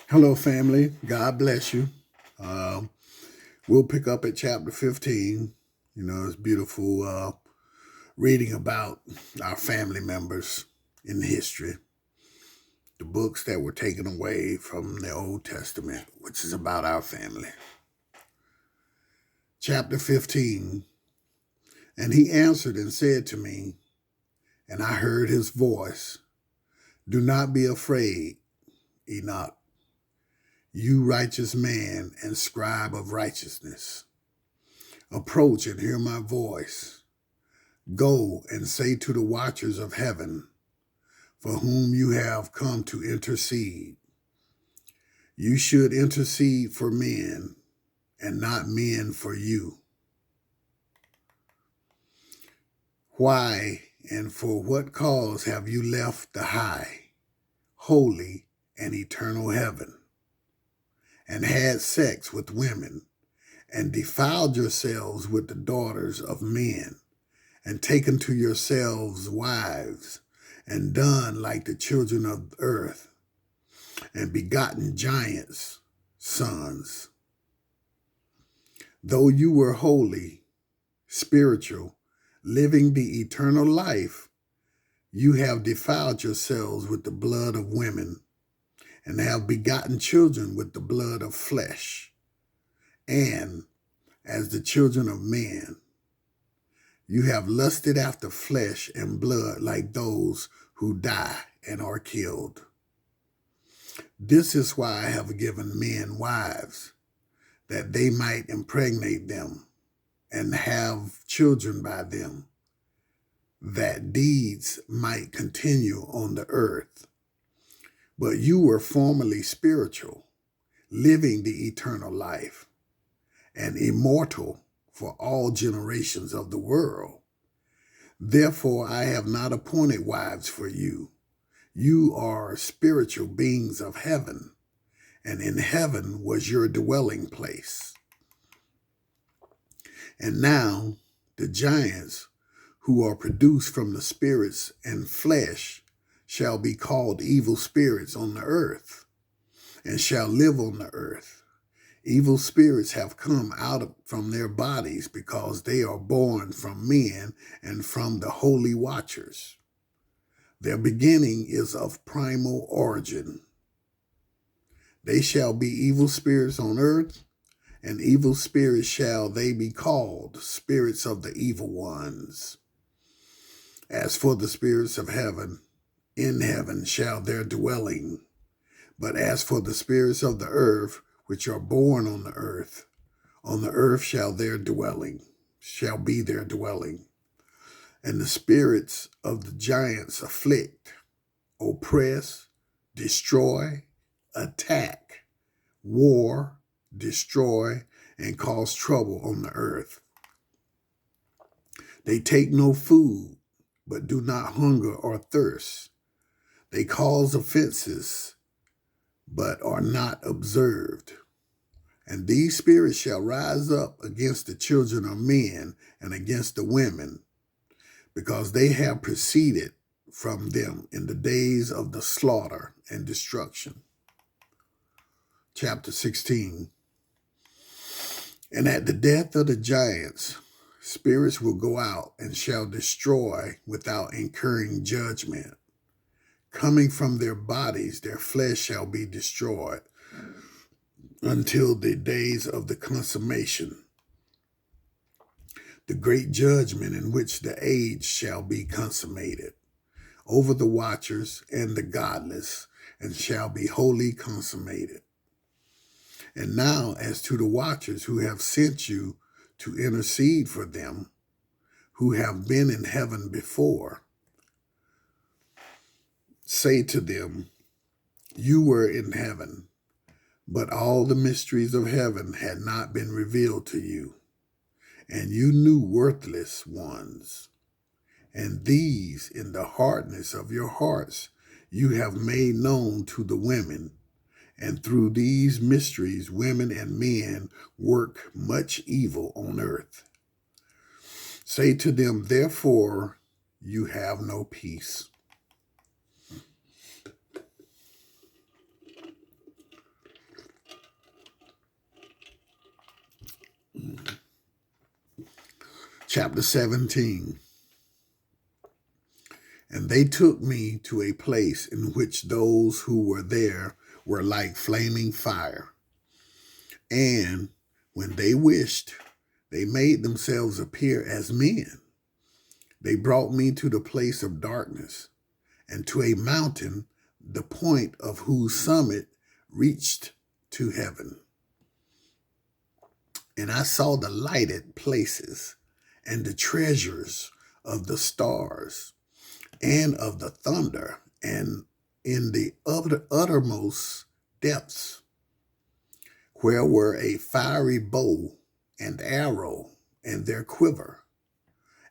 Hello, family. God bless you. Um, we'll pick up at chapter 15. It's beautiful reading about our family members in history, the books that were taken away from the Old Testament, which is about our family. Chapter 15. And he answered and said to me, and I heard his voice, "Do not be afraid, Enoch, you righteous man and scribe of righteousness. Approach and hear my voice. Go and say to the watchers of heaven, for whom you have come to intercede. You should intercede for men, and not men for you. Why and for what cause have you left the high, holy, and eternal heaven, and had sex with women, and defiled yourselves with the daughters of men, and taken to yourselves wives, and done like the children of earth, and begotten giants, sons? Though you were holy, spiritual, living the eternal life, you have defiled yourselves with the blood of women, and have begotten children with the blood of flesh, and as the children of men. You have lusted after flesh and blood like those who die and are killed. This is why I have given men wives, that they might impregnate them and have children by them, that deeds might continue on the earth. But you were formerly spiritual, living the eternal life, and immortal for all generations of the world. Therefore I have not appointed wives for you. You are spiritual beings of heaven, and in heaven was your dwelling place. And now the giants who are produced from the spirits and flesh shall be called evil spirits on the earth, and shall live on the earth. Evil spirits have come from their bodies because they are born from men and from the holy watchers. Their beginning is of primal origin. They shall be evil spirits on earth, and evil spirits shall they be called, spirits of the evil ones. As for the spirits of heaven, in heaven shall their dwelling. But as for the spirits of the earth, which are born on the earth shall be their dwelling. And the spirits of the giants afflict, oppress, destroy, attack, war, destroy, and cause trouble on the earth. They take no food, but do not hunger or thirst. They cause offenses, but are not observed. And these spirits shall rise up against the children of men and against the women, because they have proceeded from them in the days of the slaughter and destruction. Chapter 16. And at the death of the giants, spirits will go out and shall destroy without incurring judgment. Coming from their bodies, their flesh shall be destroyed until the days of the consummation, the great judgment in which the age shall be consummated over the watchers and the godless, and shall be wholly consummated. And now as to the watchers who have sent you to intercede for them, who have been in heaven before, say to them, you were in heaven, but all the mysteries of heaven had not been revealed to you, and you knew worthless ones. And these, in the hardness of your hearts, you have made known to the women. And through these mysteries, women and men work much evil on earth. Say to them, therefore, you have no peace. Chapter 17. And they took me to a place in which those who were there were like flaming fire. And when they wished, they made themselves appear as men. They brought me to the place of darkness and to a mountain, the point of whose summit reached to heaven. And I saw the lighted places and the treasures of the stars and of the thunder, and in the uttermost depths, where were a fiery bow and arrow and their quiver,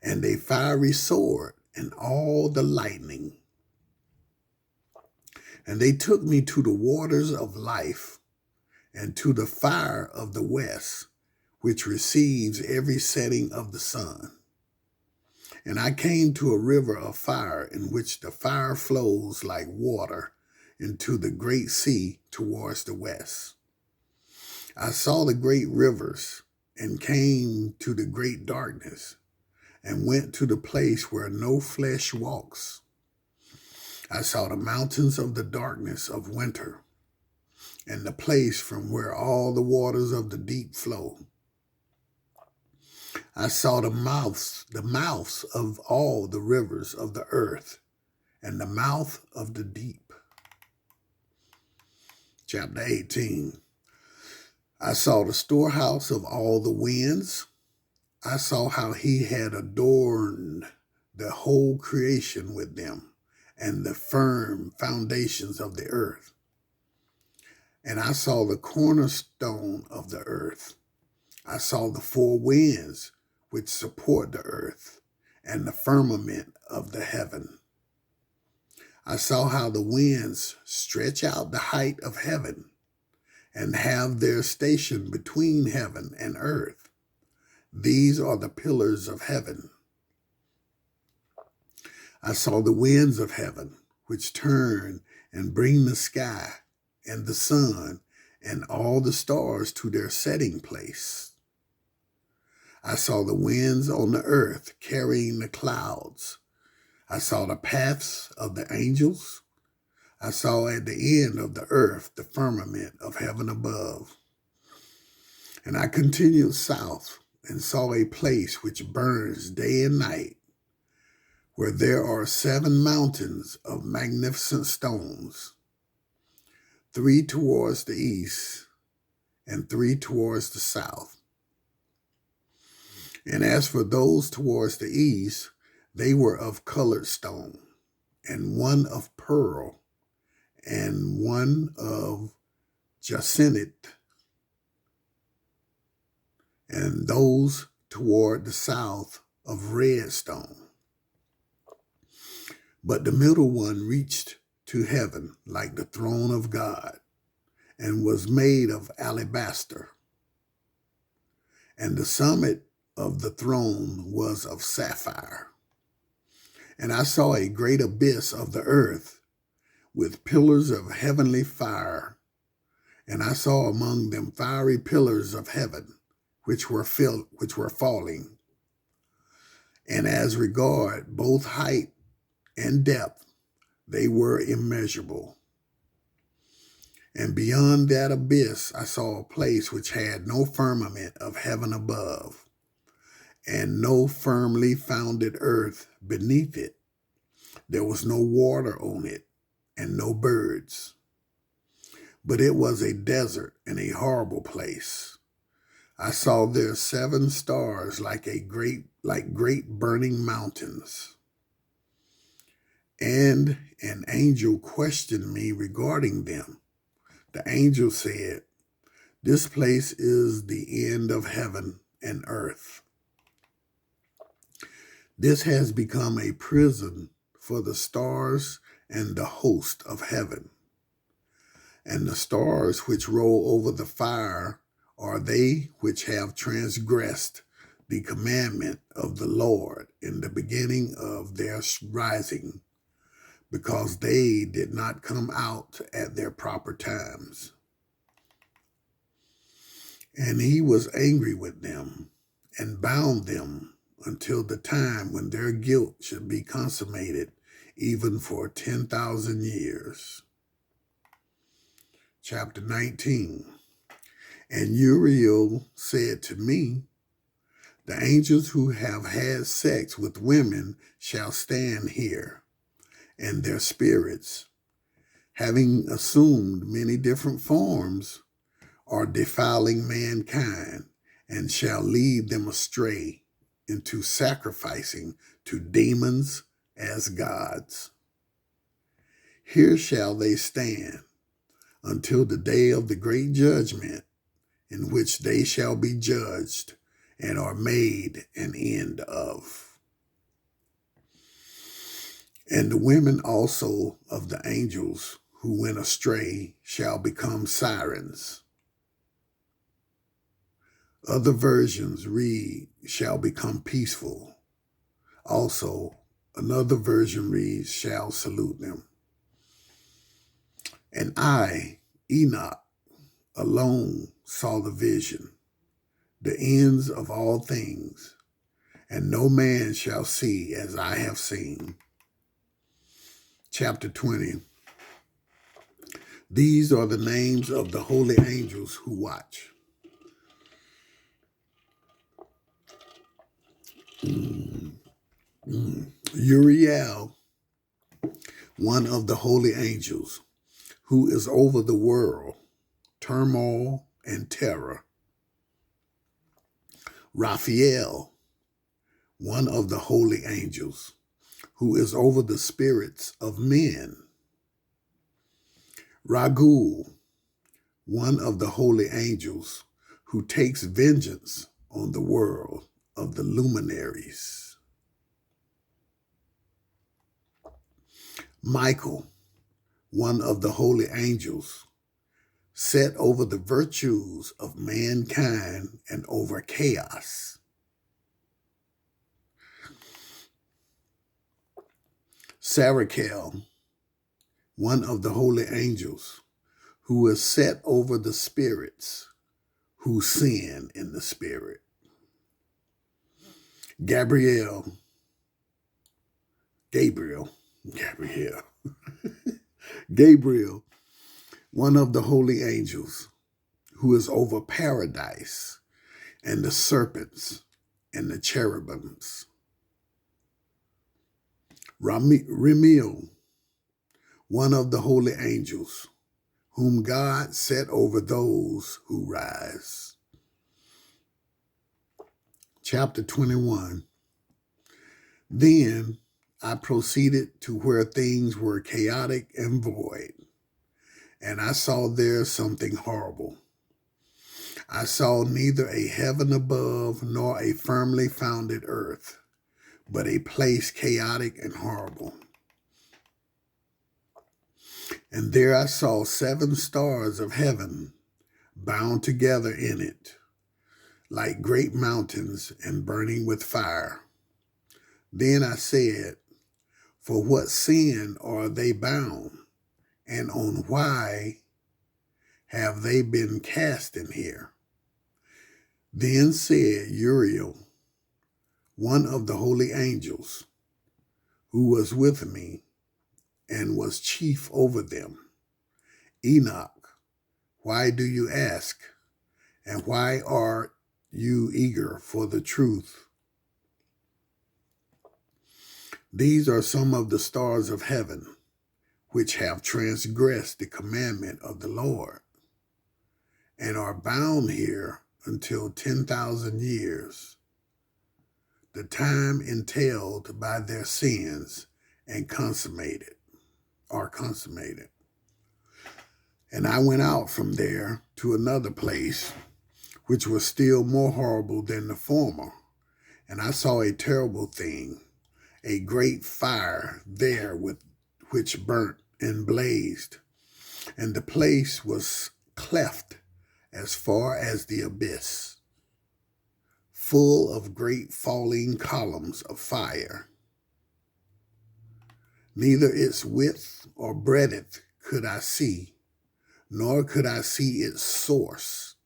and a fiery sword and all the lightning. And they took me to the waters of life and to the fire of the west, which receives every setting of the sun. And I came to a river of fire in which the fire flows like water into the great sea towards the west. I saw the great rivers and came to the great darkness and went to the place where no flesh walks. I saw the mountains of the darkness of winter and the place from where all the waters of the deep flow. I saw the mouths of all the rivers of the earth and the mouth of the deep. Chapter 18. I saw the storehouse of all the winds. I saw how he had adorned the whole creation with them and the firm foundations of the earth. And I saw the cornerstone of the earth. I saw the four winds which support the earth and the firmament of the heaven. I saw how the winds stretch out the height of heaven and have their station between heaven and earth. These are the pillars of heaven. I saw the winds of heaven, which turn and bring the sky and the sun and all the stars to their setting place. I saw the winds on the earth carrying the clouds. I saw the paths of the angels. I saw at the end of the earth the firmament of heaven above. And I continued south and saw a place which burns day and night, where there are 7 mountains of magnificent stones, 3 towards the east and 3 towards the south. And as for those towards the east, they were of colored stone, and one of pearl, and one of jacinth, and those toward the south of red stone. But the middle one reached to heaven like the throne of God, and was made of alabaster. And the summit of the throne was of sapphire. And I saw a great abyss of the earth with pillars of heavenly fire. And I saw among them fiery pillars of heaven, which were falling. And as regard both height and depth, they were immeasurable. And beyond that abyss, I saw a place which had no firmament of heaven above, and no firmly founded earth beneath it. There was no water on it, and no birds. But it was a desert and a horrible place. I saw there 7 stars like great burning mountains. And an angel questioned me regarding them. The angel said, "This place is the end of heaven and earth. This has become a prison for the stars and the host of heaven. And the stars which roll over the fire are they which have transgressed the commandment of the Lord in the beginning of their rising, because they did not come out at their proper times. And he was angry with them and bound them until the time when their guilt should be consummated, even for 10,000 years. Chapter 19. And Uriel said to me, the angels who have had sex with women shall stand here, and their spirits, having assumed many different forms, are defiling mankind, and shall lead them astray into sacrificing to demons as gods. Here shall they stand until the day of the great judgment, in which they shall be judged and are made an end of. And the women also of the angels who went astray shall become sirens. Other versions read, shall become peaceful. Also, another version reads, shall salute them. And I, Enoch, alone saw the vision, the ends of all things, and no man shall see as I have seen. Chapter 20. These are the names of the holy angels who watch. Uriel, one of the holy angels, who is over the world, turmoil and terror. Raphael, one of the holy angels, who is over the spirits of men. Raguel, one of the holy angels, who takes vengeance on the world of the luminaries. Michael, one of the holy angels, set over the virtues of mankind and over chaos. Sarakel, one of the holy angels, who is set over the spirits who sin in the spirit. Gabriel, one of the holy angels, who is over paradise and the serpents and the cherubims. Remiel, one of the holy angels, whom God set over those who rise. Chapter 21. Then I proceeded to where things were chaotic and void, and I saw there something horrible. I saw neither a heaven above nor a firmly founded earth, but a place chaotic and horrible. And there I saw 7 stars of heaven bound together in it, like great mountains and burning with fire. Then I said, for what sin are they bound, and on why have they been cast in here? Then said Uriel, one of the holy angels, who was with me and was chief over them, Enoch, why do you ask, and why are you eager for the truth? These are some of the stars of heaven, which have transgressed the commandment of the Lord, and are bound here until 10,000 years, the time entailed by their sins and are consummated. And I went out from there to another place, which was still more horrible than the former, and I saw a terrible thing, a great fire there which burnt and blazed, and the place was cleft as far as the abyss, full of great falling columns of fire. Neither its width or breadth could I see, nor could I see its source.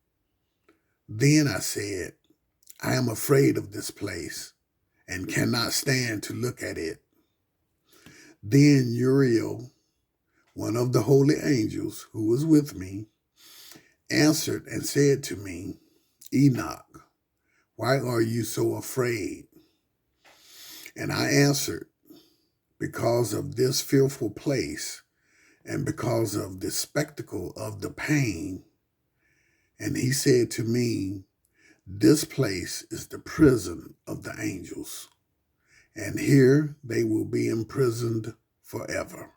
Then I said, I am afraid of this place, and cannot stand to look at it. Then Uriel, one of the holy angels who was with me, answered and said to me, Enoch, why are you so afraid? And I answered, because of this fearful place and because of the spectacle of the pain. And he said to me, this place is the prison of the angels, and here they will be imprisoned forever.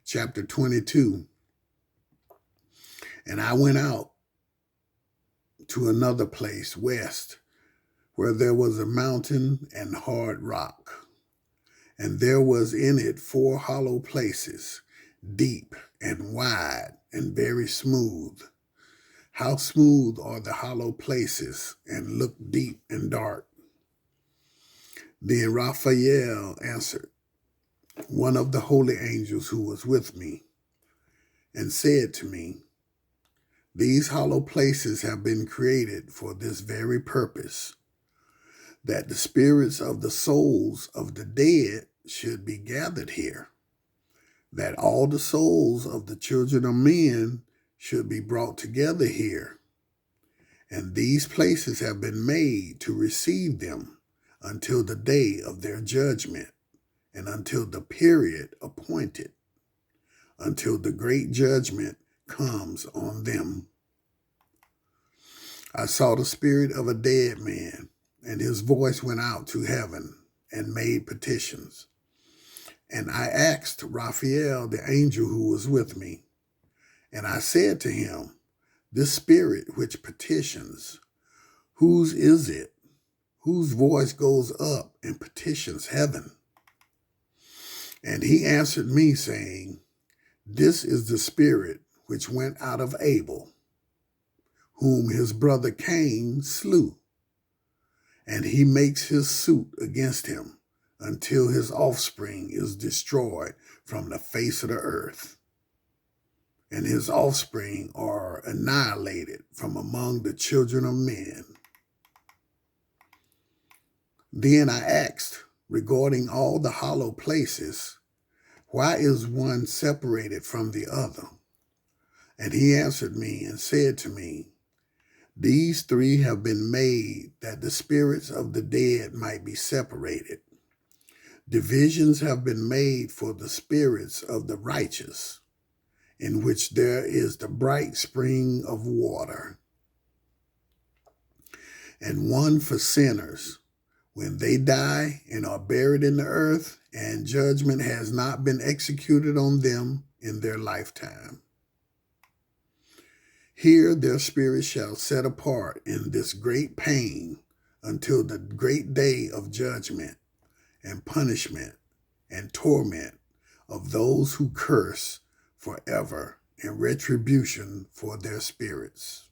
Chapter 22. And I went out to another place west, where there was a mountain and hard rock, and there was in it 4 hollow places, deep and wide and very smooth. How smooth are the hollow places, and look deep and dark. Then Raphael answered, one of the holy angels who was with me, and said to me, these hollow places have been created for this very purpose, that the spirits of the souls of the dead should be gathered here, that all the souls of the children of men should be brought together here. And these places have been made to receive them until the day of their judgment, and until the period appointed, until the great judgment comes on them. I saw the spirit of a dead man, and his voice went out to heaven and made petitions. And I asked Raphael, the angel who was with me, and I said to him, this spirit which petitions, whose is it? Whose voice goes up and petitions heaven? And he answered me, saying, this is the spirit which went out of Abel, whom his brother Cain slew. And he makes his suit against him until his offspring is destroyed from the face of the earth, and his offspring are annihilated from among the children of men. Then I asked, regarding all the hollow places, why is one separated from the other? And he answered me and said to me, these 3 have been made that the spirits of the dead might be separated. Divisions have been made for the spirits of the righteous, in which there is the bright spring of water, and one for sinners, when they die and are buried in the earth, and judgment has not been executed on them in their lifetime. Here their spirits shall set apart in this great pain until the great day of judgment and punishment and torment of those who curse forever in retribution for their spirits.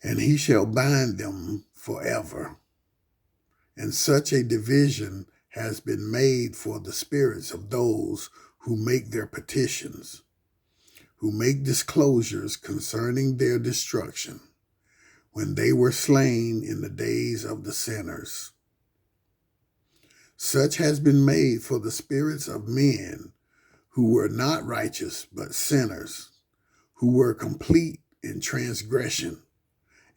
And he shall bind them forever. And such a division has been made for the spirits of those who make their petitions, who make disclosures concerning their destruction, when they were slain in the days of the sinners. Such has been made for the spirits of men who were not righteous but sinners, who were complete in transgression,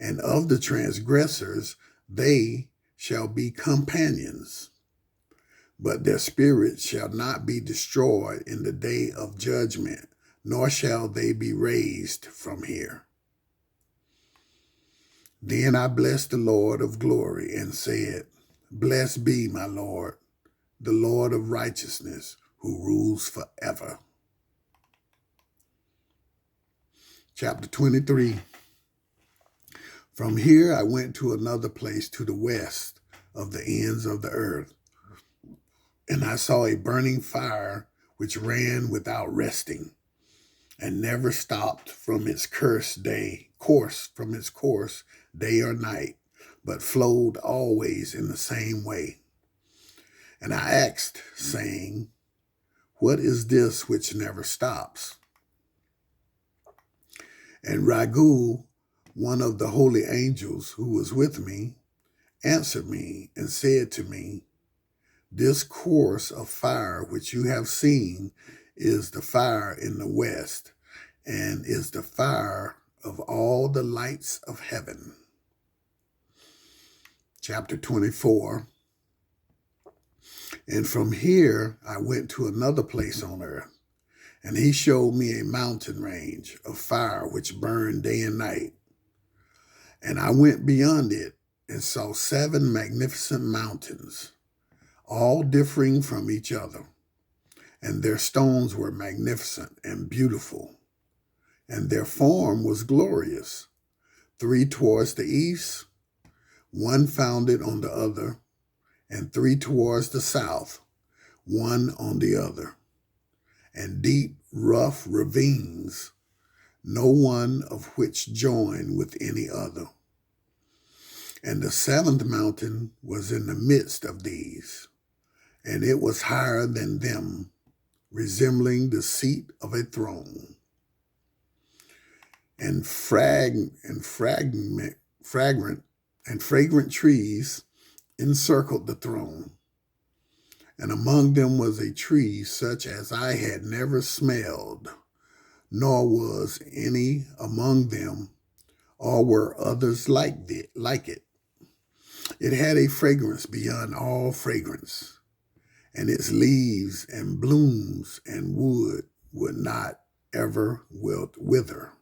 and of the transgressors they shall be companions. But their spirits shall not be destroyed in the day of judgment, nor shall they be raised from here. Then I blessed the Lord of glory and said, blessed be my Lord, the Lord of righteousness, who rules forever. Chapter 23. From here I went to another place to the west of the ends of the earth, and I saw a burning fire which ran without resting, and never stopped from its course day or night, but flowed always in the same way. And I asked, saying, what is this which never stops? And Ragu, one of the holy angels who was with me answered me and said to me, "This course of fire which you have seen is the fire in the west, and is the fire of all the lights of heaven." Chapter 24. And from here I went to another place on earth, and he showed me a mountain range of fire which burned day and night. And I went beyond it and saw 7 magnificent mountains, all differing from each other, and their stones were magnificent and beautiful, and their form was glorious. 3 towards the east, 1 founded on the other, and 3 towards the south, 1 on the other, and deep, rough ravines, no one of which joined with any other. And the 7th mountain was in the midst of these, and it was higher than them, resembling the seat of a throne. And fragrant trees encircled the throne. And among them was a tree such as I had never smelled, nor was any among them, or were others like it. It had a fragrance beyond all fragrance, and its leaves and blooms and wood would not ever wither.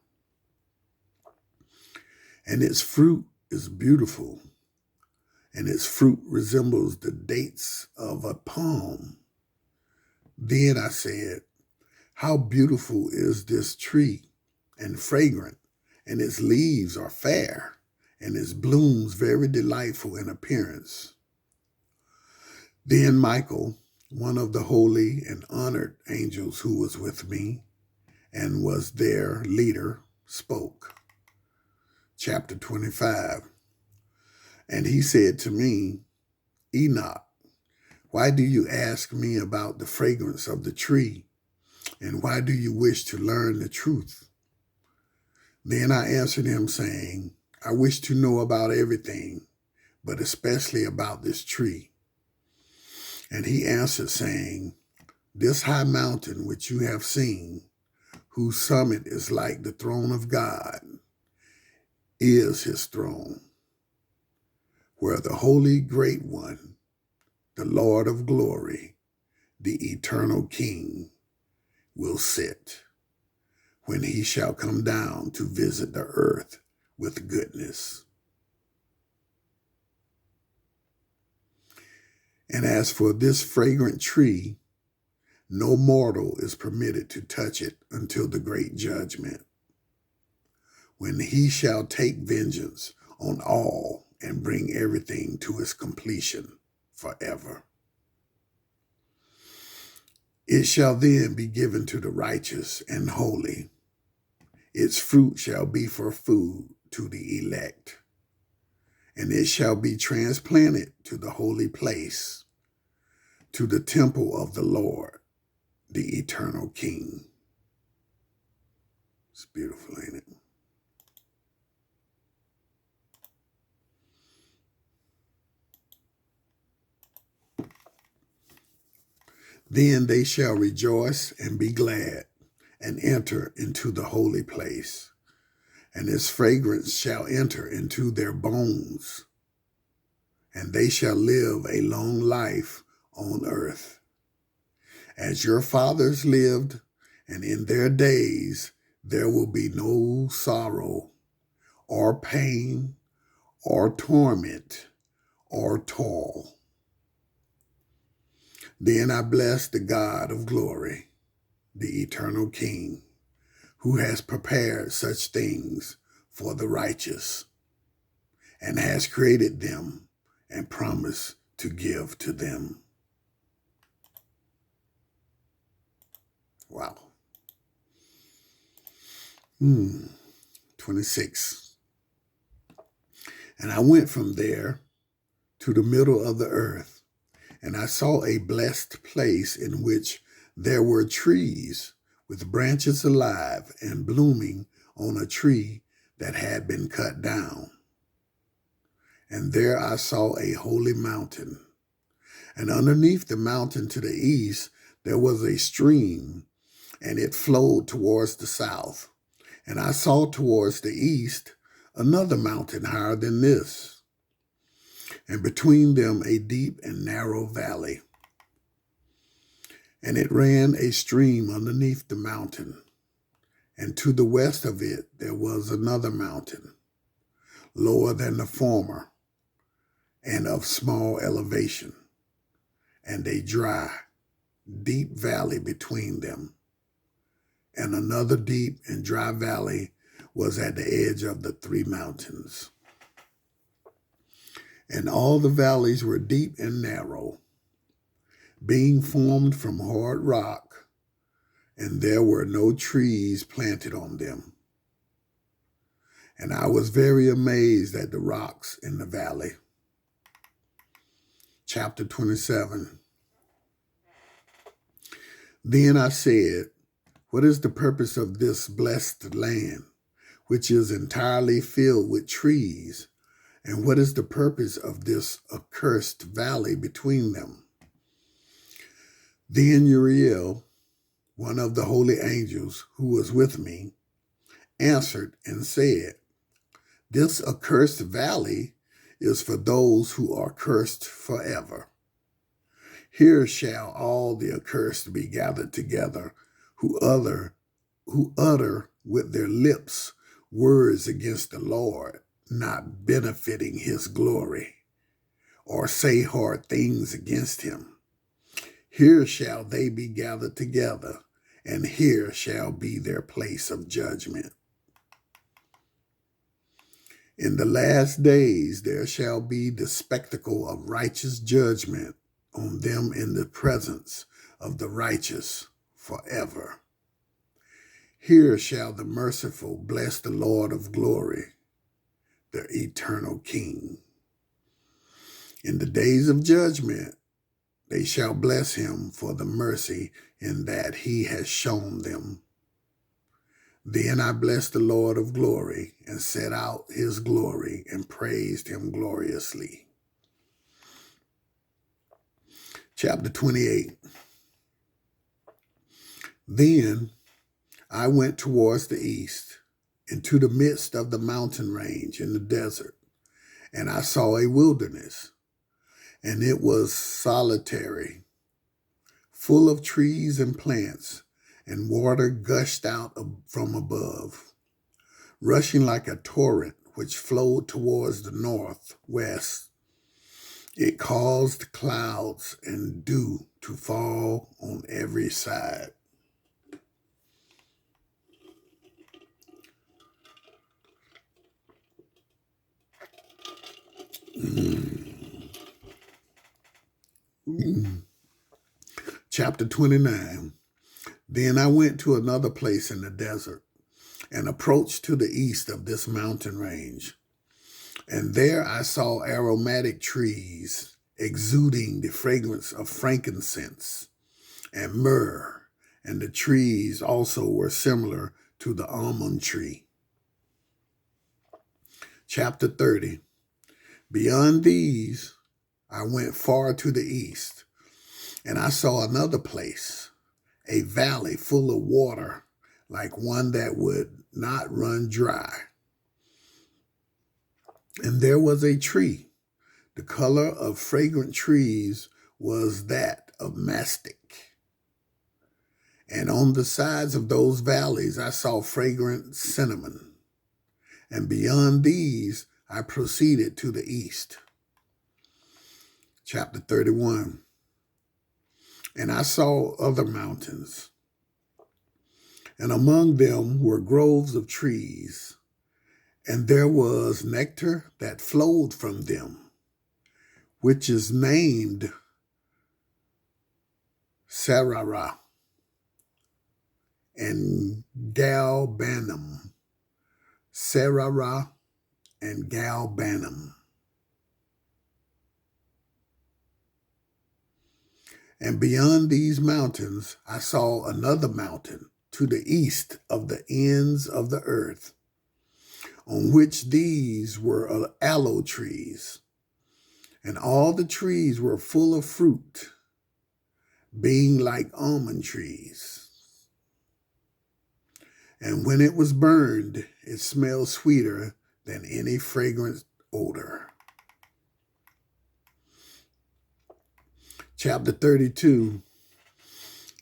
And its fruit is beautiful, and its fruit resembles the dates of a palm. Then I said, "How beautiful is this tree, and fragrant, and its leaves are fair, and its blooms very delightful in appearance." Then Michael, one of the holy and honored angels who was with me, and was their leader, spoke. Chapter 25. And he said to me, "Enoch, why do you ask me about the fragrance of the tree? And why do you wish to learn the truth?" Then I answered him, saying, "I wish to know about everything, but especially about this tree." And he answered, saying, "This high mountain which you have seen, whose summit is like the throne of God, is his throne, where the Holy Great One, the Lord of glory, the eternal King, will sit, when he shall come down to visit the earth with goodness. And as for this fragrant tree, no mortal is permitted to touch it until the great judgment, when he shall take vengeance on all and bring everything to its completion forever. It shall then be given to the righteous and holy. Its fruit shall be for food to the elect, and it shall be transplanted to the holy place, to the temple of the Lord, the eternal King. It's beautiful, ain't it? Then they shall rejoice and be glad, and enter into the holy place, and its fragrance shall enter into their bones, and they shall live a long life on earth, as your fathers lived, and in their days there will be no sorrow, or pain, or torment, or toil. Then I bless the God of glory, the eternal King, who has prepared such things for the righteous, and has created them and promised to give to them. Wow. 26. And I went from there to the middle of the earth, and I saw a blessed place in which there were trees with branches alive and blooming on a tree that had been cut down. And there I saw a holy mountain. And underneath the mountain to the east, there was a stream, and it flowed towards the south. And I saw towards the east another mountain higher than this, and between them a deep and narrow valley. And it ran a stream underneath the mountain, and to the west of it there was another mountain, lower than the former, and of small elevation, and a dry, deep valley between them. And another deep and dry valley was at the edge of the three mountains. And all the valleys were deep and narrow, being formed from hard rock, and there were no trees planted on them. And I was very amazed at the rocks in the valley. Chapter 27. Then I said, what is the purpose of this blessed land, which is entirely filled with trees? And what is the purpose of this accursed valley between them? Then Uriel, one of the holy angels who was with me, answered and said, this accursed valley is for those who are cursed forever. Here shall all the accursed be gathered together, who utter with their lips words against the Lord, not benefiting his glory, or say hard things against him. Here shall they be gathered together, and here shall be their place of judgment. In the last days there shall be the spectacle of righteous judgment on them in the presence of the righteous forever. Here shall the merciful bless the Lord of glory, the eternal King. In the days of judgment they shall bless him for the mercy in that he has shown them. Then I blessed the Lord of glory and set out his glory and praised him gloriously. Chapter 28. Then I went towards the east into the midst of the mountain range in the desert, and I saw a wilderness, and it was solitary, full of trees and plants, and water gushed out from above, rushing like a torrent which flowed towards the northwest. It caused clouds and dew to fall on every side. Chapter 29. Then I went to another place in the desert and approached to the east of this mountain range. And there I saw aromatic trees exuding the fragrance of frankincense and myrrh, and the trees also were similar to the almond tree. Chapter 30. Beyond these, I went far to the east, and I saw another place, a valley full of water, like one that would not run dry. And there was a tree. The color of fragrant trees was that of mastic. And on the sides of those valleys, I saw fragrant cinnamon. And beyond these, I proceeded to the east. Chapter 31. And I saw other mountains, and among them were groves of trees, and there was nectar that flowed from them, which is named Sarara and Galbanum. Sarara and Galbanum. And beyond these mountains, I saw another mountain to the east of the ends of the earth. on which these were aloe trees. And all the trees were full of fruit, being like almond trees. And when it was burned, it smelled sweeter than any fragrant odor. Chapter 32.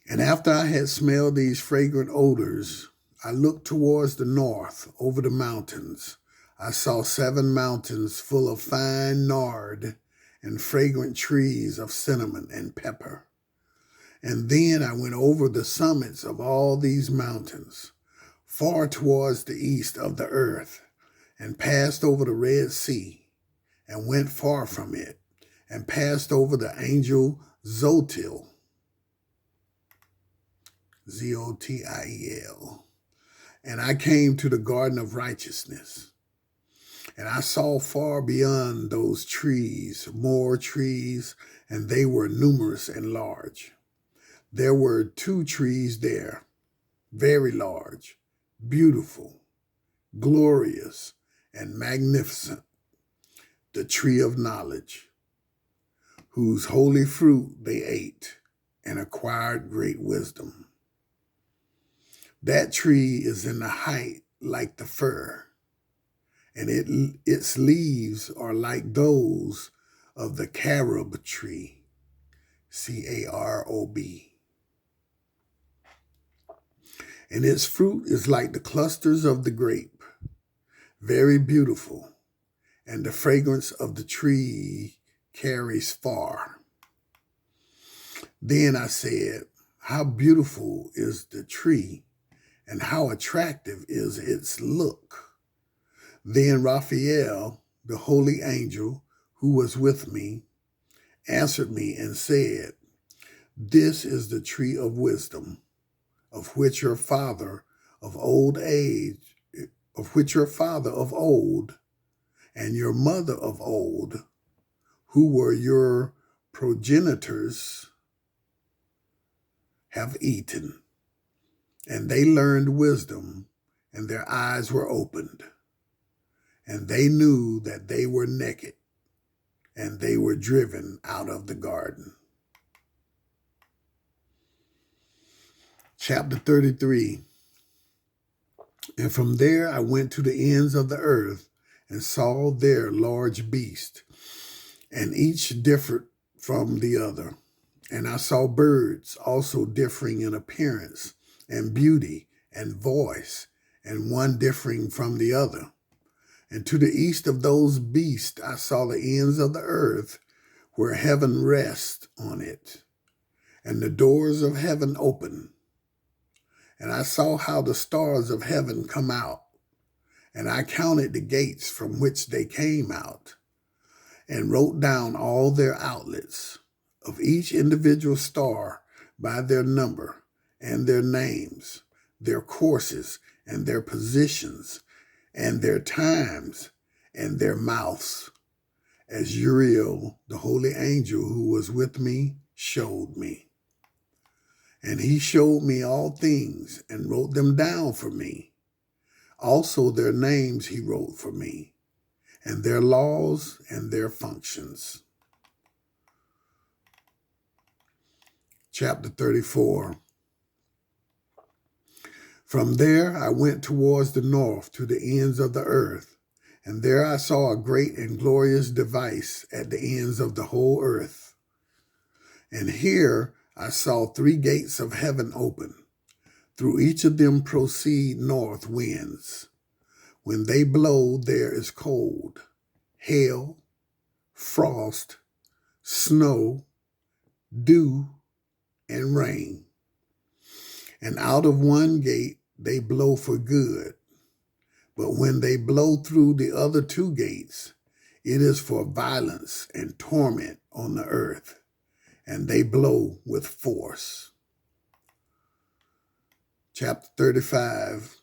And after I had smelled these fragrant odors, I looked towards the north over the mountains. I saw 7 mountains full of fine nard and fragrant trees of cinnamon and pepper. And then I went over the summits of all these mountains, far towards the east of the earth, and passed over the Red Sea, and went far from it, and passed over the angel Zotiel, Zotiel. And I came to the garden of righteousness. And I saw far beyond those trees more trees, and they were numerous and large. There were 2 trees there, very large, beautiful, glorious, and magnificent. The tree of knowledge, whose holy fruit they ate and acquired great wisdom. That tree is in the height like the fir, and its leaves are like those of the carob tree, C-A-R-O-B. And its fruit is like the clusters of the grape, very beautiful, and the fragrance of the tree carries far. Then I said, how beautiful is the tree, and how attractive is its look. Then Raphael, the holy angel who was with me, answered me and said, this is the tree of wisdom, of which your father of old, and your mother of old, who were your progenitors, have eaten. And they learned wisdom, and their eyes were opened. And they knew that they were naked, and they were driven out of the garden. Chapter 33. And from there I went to the ends of the earth, and saw there large beasts, and each differed from the other. And I saw birds also differing in appearance, and beauty, and voice, and one differing from the other. And to the east of those beasts I saw the ends of the earth, where heaven rests on it, and the doors of heaven open. And I saw how the stars of heaven come out, and I counted the gates from which they came out, and wrote down all their outlets of each individual star by their number and their names, their courses and their positions, and their times and their mouths, as Uriel, the holy angel who was with me, showed me. And he showed me all things and wrote them down for me. Also their names he wrote for me, and their laws and their functions. Chapter 34. From there I went towards the north to the ends of the earth, and there I saw a great and glorious device at the ends of the whole earth. And here I saw 3 gates of heaven open. Through each of them proceed north winds. When they blow, there is cold, hail, frost, snow, dew, and rain. And out of one gate they blow for good. But when they blow through the other 2 gates, it is for violence and torment on the earth, and they blow with force. Chapter 35.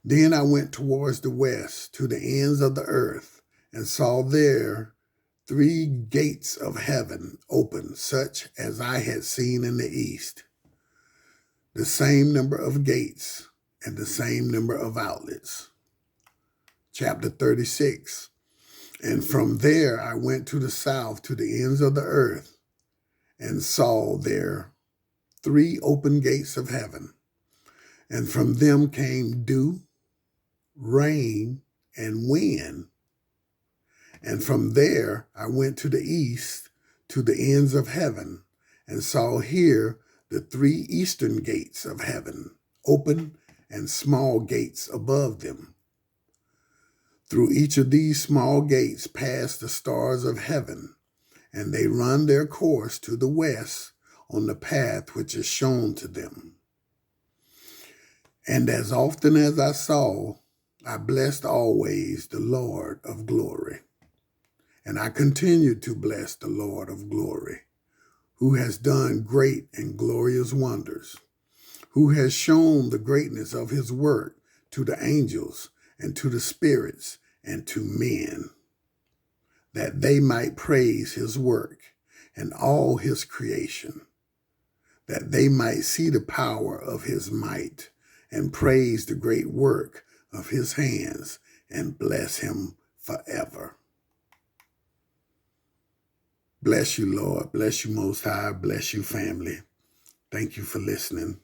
Then I went towards the west to the ends of the earth, and saw there 3 gates of heaven open, such as I had seen in the east. The same number of gates and the same number of outlets. chapter 36. And from there I went to the south, to the ends of the earth, and saw there 3 open gates of heaven. And from them came dew, rain, and wind. And from there I went to the east, to the ends of heaven, and saw here the 3 eastern gates of heaven, open, and small gates above them. Through each of these small gates pass the stars of heaven, and they run their course to the west on the path which is shown to them. And as often as I saw, I blessed always the Lord of glory. And I continued to bless the Lord of glory, who has done great and glorious wonders, who has shown the greatness of his work to the angels and to the spirits and to men, that they might praise his work and all his creation, that they might see the power of his might and praise the great work of his hands and bless him forever. Bless you, Lord. Bless you, Most High. Bless you, family. Thank you for listening.